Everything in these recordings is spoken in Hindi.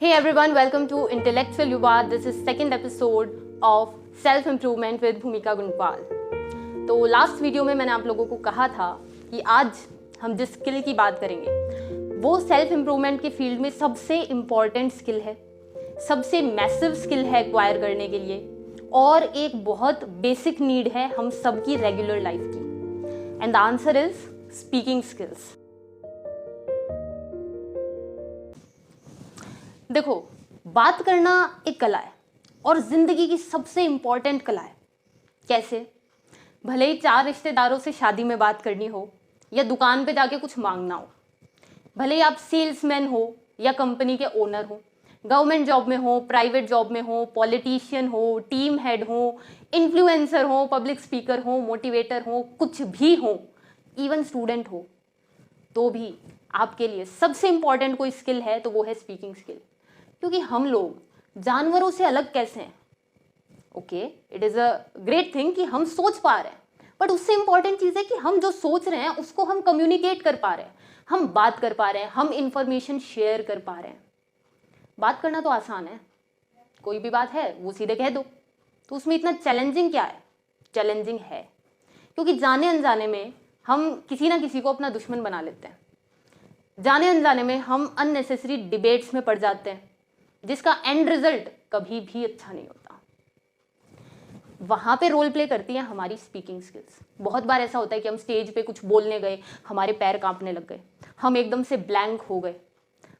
Hey everyone, welcome to Intellectual Yuva. This is second episode of Self Improvement with भूमिका गुणपाल। तो लास्ट वीडियो में मैंने आप लोगों को कहा था कि आज हम जिस स्किल की बात करेंगे वो सेल्फ इम्प्रूवमेंट के फील्ड में सबसे इम्पॉर्टेंट स्किल है, सबसे मैसिव स्किल है एक्वायर करने के लिए, और एक बहुत बेसिक नीड है हम सबकी रेगुलर लाइफ की। And the answer is speaking skills. देखो, बात करना एक कला है और जिंदगी की सबसे इंपॉर्टेंट कला है। कैसे? भले ही 4 रिश्तेदारों से शादी में बात करनी हो या दुकान पे जाके कुछ मांगना हो, भले ही आप सेल्समैन हो या कंपनी के ओनर हो, गवर्नमेंट जॉब में हो, प्राइवेट जॉब में हो, पॉलिटिशियन हो, टीम हेड हो, इन्फ्लुएंसर हो, पब्लिक स्पीकर हो, मोटिवेटर हो, कुछ भी हो, इवन स्टूडेंट हो, तो भी आपके लिए सबसे इंपॉर्टेंट कोई स्किल है तो वो है स्पीकिंग स्किल। क्योंकि हम लोग जानवरों से अलग कैसे हैं? Okay, it is a great thing कि हम सोच पा रहे हैं, बट उससे इंपॉर्टेंट चीज़ है कि हम जो सोच रहे हैं उसको हम कम्युनिकेट कर पा रहे हैं, हम बात कर पा रहे हैं, हम इंफॉर्मेशन शेयर कर पा रहे हैं। बात करना तो आसान है, कोई भी बात है वो सीधे कह दो, तो उसमें इतना चैलेंजिंग क्या है? चैलेंजिंग है क्योंकि जाने अनजाने में हम किसी ना किसी को अपना दुश्मन बना लेते हैं। जाने अनजाने में हम अननेसेसरी डिबेट्स में पड़ जाते हैं जिसका एंड रिजल्ट कभी भी अच्छा नहीं होता। वहां पे रोल प्ले करती हैं हमारी स्पीकिंग स्किल्स। बहुत बार ऐसा होता है कि हम स्टेज पे कुछ बोलने गए, हमारे पैर कांपने लग गए, हम एकदम से ब्लैंक हो गए,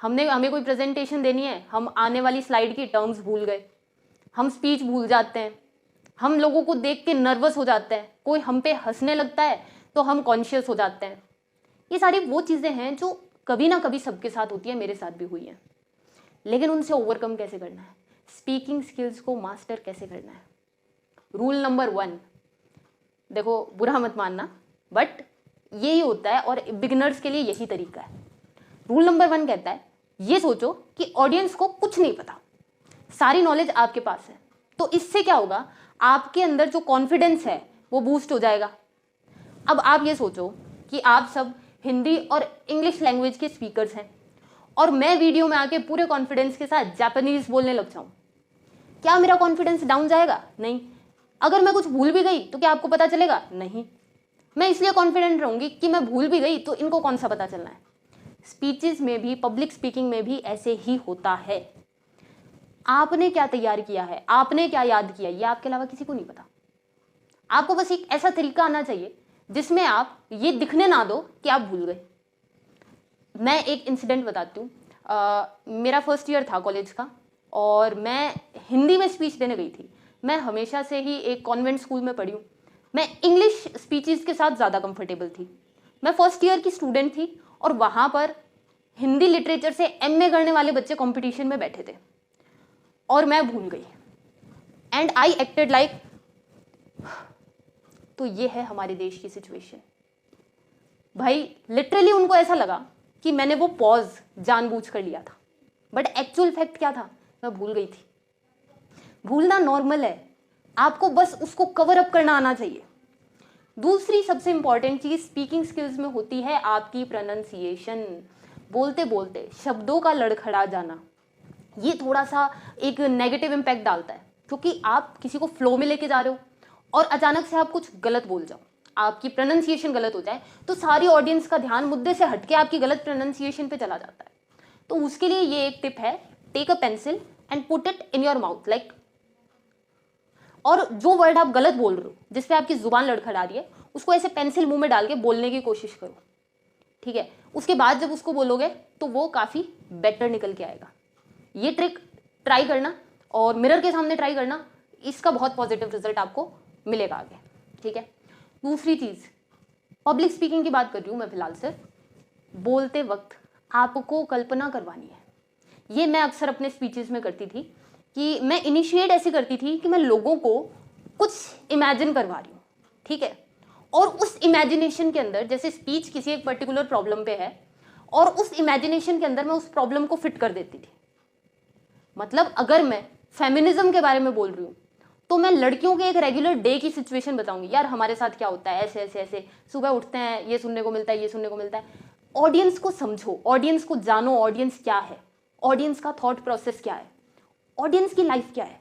हमें कोई प्रेजेंटेशन देनी है, हम आने वाली स्लाइड की टर्म्स भूल गए, हम स्पीच भूल जाते हैं, हम लोगों को देख के नर्वस हो जाते हैं, कोई हम पे हंसने लगता है तो हम कॉन्शियस हो जाते हैं। ये सारी वो चीज़ें हैं जो कभी ना कभी सबके साथ होती है, मेरे साथ भी हुई है। लेकिन उनसे ओवरकम कैसे करना है, स्पीकिंग स्किल्स को मास्टर कैसे करना है? रूल नंबर 1, देखो बुरा मत मानना, बट यही होता है और बिगिनर्स के लिए यही तरीका है। रूल नंबर 1 कहता है ये सोचो कि ऑडियंस को कुछ नहीं पता, सारी नॉलेज आपके पास है। तो इससे क्या होगा, आपके अंदर जो कॉन्फिडेंस है वो बूस्ट हो जाएगा। अब आप ये सोचो कि आप सब हिंदी और इंग्लिश लैंग्वेज के स्पीकर्स हैं और मैं वीडियो में आके पूरे कॉन्फिडेंस के साथ जापानीज बोलने लग जाऊं, क्या मेरा कॉन्फिडेंस डाउन जाएगा? नहीं। अगर मैं कुछ भूल भी गई तो क्या आपको पता चलेगा? नहीं। मैं इसलिए कॉन्फिडेंट रहूंगी कि मैं भूल भी गई तो इनको कौन सा पता चलना है। स्पीचेस में भी, पब्लिक स्पीकिंग में भी ऐसे ही होता है। आपने क्या तैयार किया है, आपने क्या याद किया, ये आपके अलावा किसी को नहीं पता। आपको बस एक ऐसा तरीका आना चाहिए जिसमें आप ये दिखने ना दो कि आप भूल गए। मैं एक इंसिडेंट बताती हूँ। मेरा फर्स्ट ईयर था कॉलेज का और मैं हिंदी में स्पीच देने गई थी। मैं हमेशा से ही एक कॉन्वेंट स्कूल में पढ़ी हूँ, मैं इंग्लिश स्पीचेस के साथ ज़्यादा कंफर्टेबल थी। मैं फर्स्ट ईयर की स्टूडेंट थी और वहाँ पर हिंदी लिटरेचर से एमए करने वाले बच्चे कंपटीशन में बैठे थे और मैं भूल गई एंड आई एक्टेड लाइक। तो ये है हमारे देश की सिचुएशन। भाई लिटरली उनको ऐसा लगा कि मैंने वो पॉज जानबूझ कर लिया था, बट एक्चुअल फैक्ट क्या था, मैं भूल गई थी। भूलना नॉर्मल है, आपको बस उसको कवर अप करना आना चाहिए। दूसरी सबसे इंपॉर्टेंट चीज स्पीकिंग स्किल्स में होती है आपकी प्रोनाउंसिएशन। बोलते बोलते शब्दों का लड़खड़ा जाना, ये थोड़ा सा एक नेगेटिव इम्पैक्ट डालता है क्योंकि आप किसी को फ्लो में लेके जा रहे हो और अचानक से आप कुछ गलत बोल जाओ, आपकी प्रोनाउंसिएशन गलत हो जाए तो सारी ऑडियंस का ध्यान मुद्दे से हटके आपकी गलत प्रोनाउंसिएशन पे चला जाता है। तो उसके लिए ये एक टिप है, take a pencil and put it in your mouth like, और जो वर्ड आप गलत बोल रहे हो जिसपे आपकी जुबान लड़खड़ा रही है उसको ऐसे पेंसिल मुंह में डाल के बोलने की कोशिश करो, ठीक है? उसके बाद जब उसको बोलोगे तो वो काफ़ी बेटर निकल के आएगा। ये ट्रिक ट्राई करना और मिरर के सामने ट्राई करना, इसका बहुत पॉजिटिव रिजल्ट आपको मिलेगा आगे, ठीक है? दूसरी चीज़, पब्लिक स्पीकिंग की बात कर रही हूँ मैं फिलहाल सिर्फ। बोलते वक्त आपको कल्पना करवानी है। ये मैं अक्सर अपने स्पीचेस में करती थी कि मैं इनिशिएट ऐसे करती थी कि मैं लोगों को कुछ इमेजिन करवा रही हूँ, ठीक है? और उस इमेजिनेशन के अंदर, जैसे स्पीच किसी एक पर्टिकुलर प्रॉब्लम पे है और उस इमेजिनेशन के अंदर मैं उस प्रॉब्लम को फिट कर देती थी। मतलब अगर मैं फेमिनिज्म के बारे में बोल रही हूँ तो मैं लड़कियों के एक रेगुलर डे की सिचुएशन बताऊंगी, यार हमारे साथ क्या होता है, ऐसे ऐसे ऐसे सुबह उठते हैं, ये सुनने को मिलता है, ये सुनने को मिलता है। ऑडियंस को समझो, ऑडियंस को जानो, ऑडियंस क्या है, ऑडियंस का थॉट प्रोसेस क्या है, ऑडियंस की लाइफ क्या है,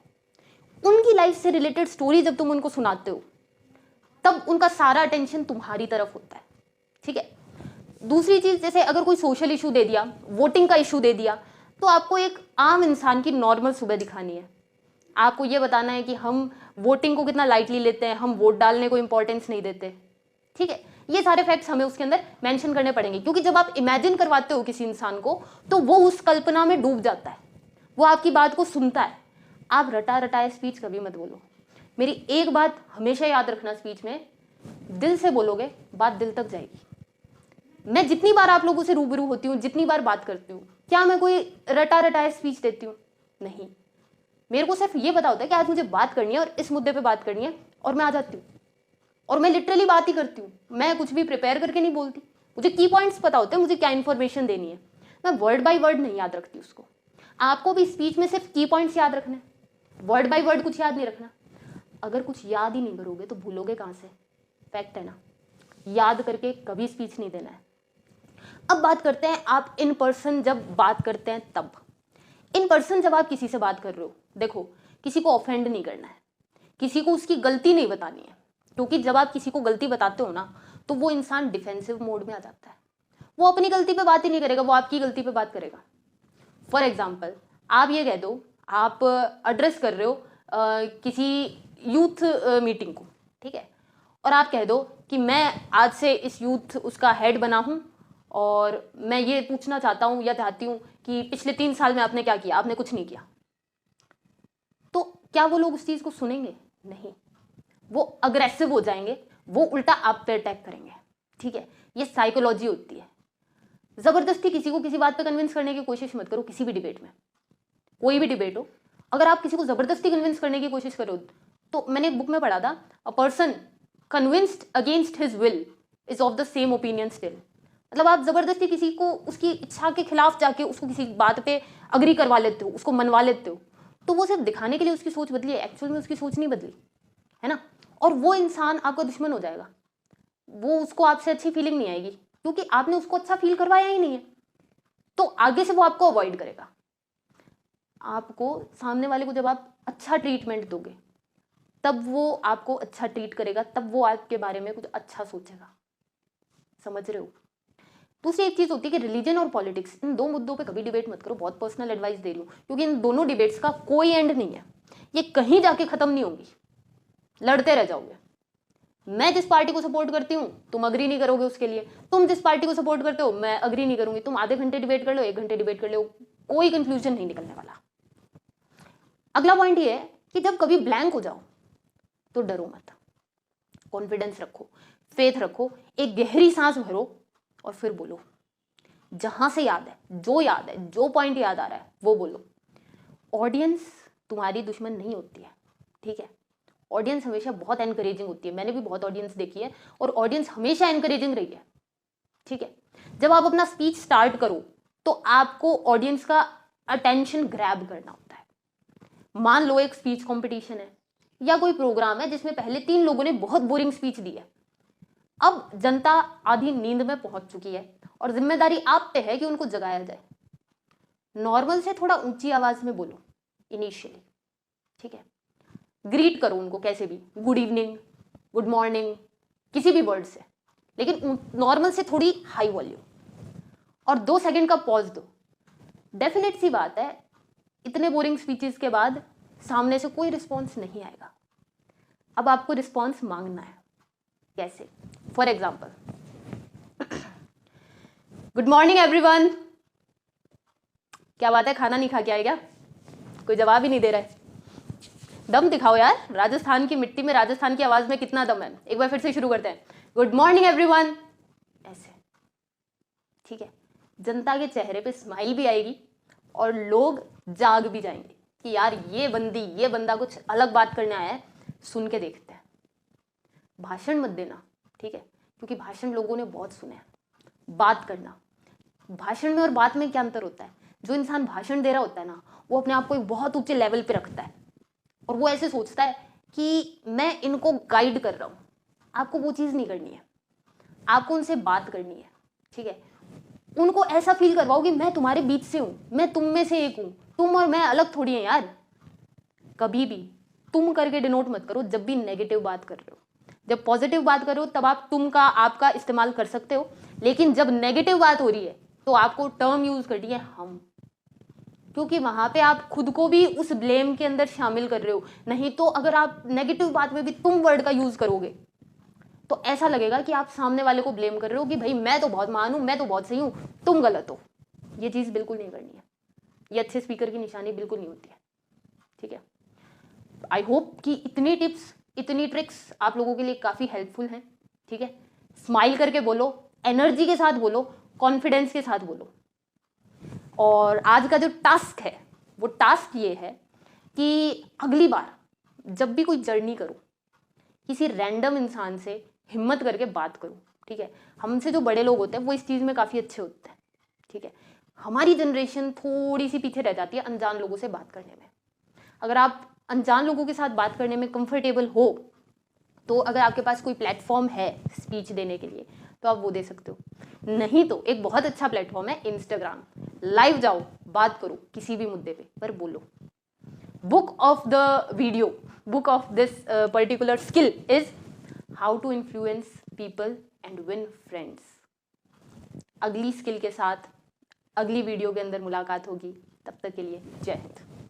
उनकी लाइफ से रिलेटेड स्टोरी जब तुम उनको सुनाते हो तब उनका सारा अटेंशन तुम्हारी तरफ होता है, ठीक है। दूसरी चीज, जैसे अगर कोई सोशल इशू दे दिया, वोटिंग का इशू दे दिया, तो आपको एक आम इंसान की नॉर्मल सुबह दिखानी है। आपको ये बताना है कि हम वोटिंग को कितना लाइटली लेते हैं, हम वोट डालने को इंपॉर्टेंस नहीं देते, ठीक है। ये सारे फैक्ट्स हमें उसके अंदर मेंशन करने पड़ेंगे, क्योंकि जब आप इमेजिन करवाते हो किसी इंसान को तो वो उस कल्पना में डूब जाता है, वो आपकी बात को सुनता है। आप रटा रटाए स्पीच कभी मत बोलो। मेरी एक बात हमेशा याद रखना, स्पीच में दिल से बोलोगे, बात दिल तक जाएगी। मैं जितनी बार आप लोगों से रूबरू होती हूँ, जितनी बार बात करती हूँ, क्या मैं कोई रटा रटाए स्पीच देती हूँ? नहीं। मेरे को सिर्फ ये पता होता है कि आज मुझे बात करनी है और इस मुद्दे पे बात करनी है, और मैं आ जाती हूँ और मैं लिटरली बात ही करती हूँ। मैं कुछ भी प्रिपेयर करके नहीं बोलती। मुझे की पॉइंट्स पता होते हैं, मुझे क्या इन्फॉर्मेशन देनी है। मैं वर्ड बाय वर्ड नहीं याद रखती उसको। आपको भी स्पीच में सिर्फ की पॉइंट्स याद रखना है, वर्ड बाय वर्ड कुछ याद नहीं रखना। अगर कुछ याद ही नहीं करोगे तो भूलोगे कहाँ से? फैक्ट है ना। याद करके कभी स्पीच नहीं देना है। अब बात करते हैं आप इन पर्सन जब बात करते हैं तब। इन पर्सन जब आप किसी से बात कर रहे हो, देखो किसी को ऑफेंड नहीं करना है, किसी को उसकी गलती नहीं बतानी है, क्योंकि जब आप किसी को गलती बताते हो ना तो वो इंसान डिफेंसिव मोड में आ जाता है। वो अपनी गलती पे बात ही नहीं करेगा, वो आपकी गलती पे बात करेगा। फॉर एग्जाम्पल, आप ये कह दो, आप एड्रेस कर रहे हो किसी यूथ मीटिंग को, ठीक है, और आप कह दो कि मैं आज से इस यूथ उसका हेड बना हूं और मैं ये पूछना चाहता हूं या चाहती हूं कि पिछले 3 साल में आपने क्या किया? आपने कुछ नहीं किया। तो क्या वो लोग उस चीज को सुनेंगे? नहीं। वो अग्रेसिव हो जाएंगे, वो उल्टा आप पे अटैक करेंगे, ठीक है। ये साइकोलॉजी होती है। जबरदस्ती किसी को किसी बात पे कन्विंस करने की कोशिश मत करो। किसी भी डिबेट में, कोई भी डिबेट हो, अगर आप किसी को जबरदस्ती कन्विंस करने की कोशिश करो, तो मैंने एक बुक में पढ़ा था, a person convinced against his will is of the same opinion still. मतलब आप जबरदस्ती किसी को उसकी इच्छा के खिलाफ जाके उसको किसी बात पे अग्री करवा लेते हो, उसको मनवा लेते हो, तो वो सिर्फ दिखाने के लिए उसकी सोच बदली है, एक्चुअल में उसकी सोच नहीं बदली है ना। और वो इंसान आपका दुश्मन हो जाएगा। वो, उसको आपसे अच्छी फीलिंग नहीं आएगी, क्योंकि आपने उसको अच्छा फील करवाया ही नहीं है। तो आगे से वो आपको अवॉइड करेगा। आपको, सामने वाले को जब आप अच्छा ट्रीटमेंट दोगे तब वो आपको अच्छा ट्रीट करेगा, तब वो आपके बारे में कुछ अच्छा सोचेगा। समझ रहे हो? दूसरी एक चीज होती है कि रिलीजन और पॉलिटिक्स, इन दो मुद्दों पे कभी डिबेट मत करो। बहुत पर्सनल एडवाइस दे रही हूँ, क्योंकि इन दोनों डिबेट्स का कोई एंड नहीं है। ये कहीं जाके खत्म नहीं होंगी, लड़ते रह जाओगे। मैं जिस पार्टी को सपोर्ट करती हूँ तुम अग्री नहीं करोगे उसके लिए, तुम जिस पार्टी को सपोर्ट करते हो मैं अग्री नहीं करूंगी। तुम आधे घंटे डिबेट कर लो, 1 घंटे डिबेट कर लो, कोई कंक्लूजन नहीं निकलने वाला। अगला पॉइंट ये है कि जब कभी ब्लैंक हो जाओ तो डरो मत, कॉन्फिडेंस रखो, फेथ रखो, एक गहरी सांस भरो और फिर बोलो। जहां से याद है, जो पॉइंट याद आ रहा है वो बोलो। ऑडियंस तुम्हारी दुश्मन नहीं होती है, ठीक है। ऑडियंस हमेशा बहुत एनकरेजिंग होती है। मैंने भी बहुत ऑडियंस देखी है और ऑडियंस हमेशा एनकरेजिंग रही है, ठीक है। जब आप अपना स्पीच स्टार्ट करो तो आपको ऑडियंस का अटेंशन ग्रैब करना होता है। मान लो एक स्पीच कंपटीशन है या कोई प्रोग्राम है जिसमें पहले 3 लोगों ने बहुत बोरिंग स्पीच दी है। अब जनता आधी नींद में पहुंच चुकी है और जिम्मेदारी आप पे है कि उनको जगाया जाए। नॉर्मल से थोड़ा ऊंची आवाज में बोलो इनिशियली, ठीक है। ग्रीट करो उनको कैसे भी, गुड इवनिंग, गुड मॉर्निंग, किसी भी वर्ड से, लेकिन नॉर्मल से थोड़ी हाई वॉल्यूम, और 2 सेकंड का पॉज दो। डेफिनेट सी बात है, इतने बोरिंग स्पीचेस के बाद सामने से कोई रिस्पॉन्स नहीं आएगा। अब आपको रिस्पॉन्स मांगना है। कैसे? For example, good morning everyone. क्या बात है, खाना नहीं खा के आए क्या? कोई जवाब ही नहीं दे रहा है। दम दिखाओ यार, राजस्थान की मिट्टी में, राजस्थान की आवाज में कितना दम है। एक बार फिर से शुरू करते हैं, गुड मॉर्निंग एवरीवन, ऐसे, ठीक है। जनता के चेहरे पे स्माइल भी आएगी और लोग जाग भी जाएंगे कि यार ये बंदा कुछ अलग बात करने आया है, सुन के देखते हैं। भाषण मत देना, ठीक है, क्योंकि भाषण लोगों ने बहुत सुने हैं। बात करना, भाषण में और बात में क्या अंतर होता है? जो इंसान भाषण दे रहा होता है ना, वो अपने आप को एक बहुत ऊंचे लेवल पे रखता है और वो ऐसे सोचता है कि मैं इनको गाइड कर रहा हूं। आपको वो चीज नहीं करनी है, आपको उनसे बात करनी है, ठीक है। उनको ऐसा फील करवाओ कि मैं तुम्हारे बीच से हूँ, मैं तुम में से एक हूँ, तुम और मैं अलग थोड़ी हैं यार। कभी भी तुम करके डिनोट मत करो जब भी नेगेटिव बात कर रहे हो। जब पॉजिटिव बात कर रहे हो तब आप तुम का आपका इस्तेमाल कर सकते हो, लेकिन जब नेगेटिव बात हो रही है तो आपको टर्म यूज करनी है हम, क्योंकि वहां पे आप खुद को भी उस ब्लेम के अंदर शामिल कर रहे हो। नहीं तो अगर आप नेगेटिव बात में भी तुम वर्ड का यूज करोगे तो ऐसा लगेगा कि आप सामने वाले को ब्लेम कर रहे हो कि भाई मैं तो बहुत महान हूं, मैं तो बहुत सही हूं, तुम गलत हो। ये चीज बिल्कुल नहीं करनी है, ये अच्छे स्पीकर की निशानी बिल्कुल नहीं होती है। ठीक है, आई होप कि इतनी टिप्स, इतनी ट्रिक्स आप लोगों के लिए काफी हेल्पफुल हैं। ठीक है, स्माइल करके बोलो, एनर्जी के साथ बोलो, कॉन्फिडेंस के साथ बोलो। और आज का जो टास्क है वो टास्क ये है कि अगली बार जब भी कोई जर्नी करो, किसी रैंडम इंसान से हिम्मत करके बात करो। ठीक है, हमसे जो बड़े लोग होते हैं वो इस चीज़ में काफ़ी अच्छे होते हैं। ठीक है, हमारी जनरेशन थोड़ी सी पीछे रह जाती है अनजान लोगों से बात करने में। अगर आप अनजान लोगों के साथ बात करने में कंफर्टेबल हो तो अगर आपके पास कोई प्लेटफॉर्म है स्पीच देने के लिए तो आप वो दे सकते हो। नहीं तो एक बहुत अच्छा प्लेटफॉर्म है इंस्टाग्राम, लाइव जाओ, बात करो, किसी भी मुद्दे पर बोलो। Book of the video, book of this particular skill is how to influence people and win friends. अगली स्किल के साथ अगली वीडियो के अंदर मुलाकात होगी, तब तक के लिए जय हिंद।